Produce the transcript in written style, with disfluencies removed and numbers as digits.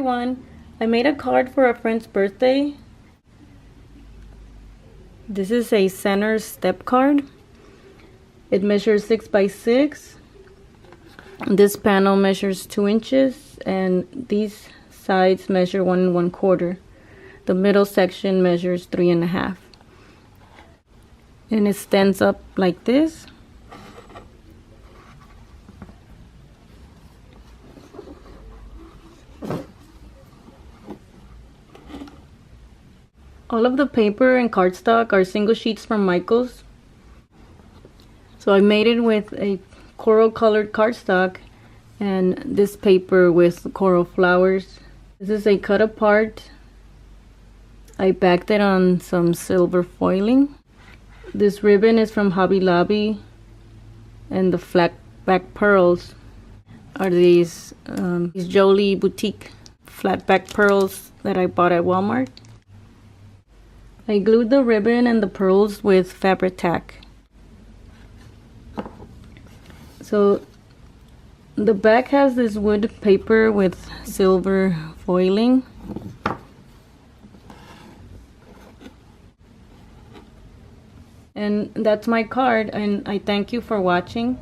everyone, I made a card for a friend's birthday. This is a center step card. It measures 6 by 6. This panel measures 2 inches and these sides measure 1 1/4. The middle section measures 3 1/2. And it stands up like this. All of the paper and cardstock are single sheets from Michaels. So I made it with a coral colored cardstock and this paper with coral flowers. This is a cut apart. I backed it on some silver foiling. This ribbon is from Hobby Lobby, and the flat back pearls are these Jolie boutique flat back pearls that I bought at Walmart. I glued the ribbon and the pearls with fabric tack. So the back has this wood paper with silver foiling. And that's my card, and I thank you for watching.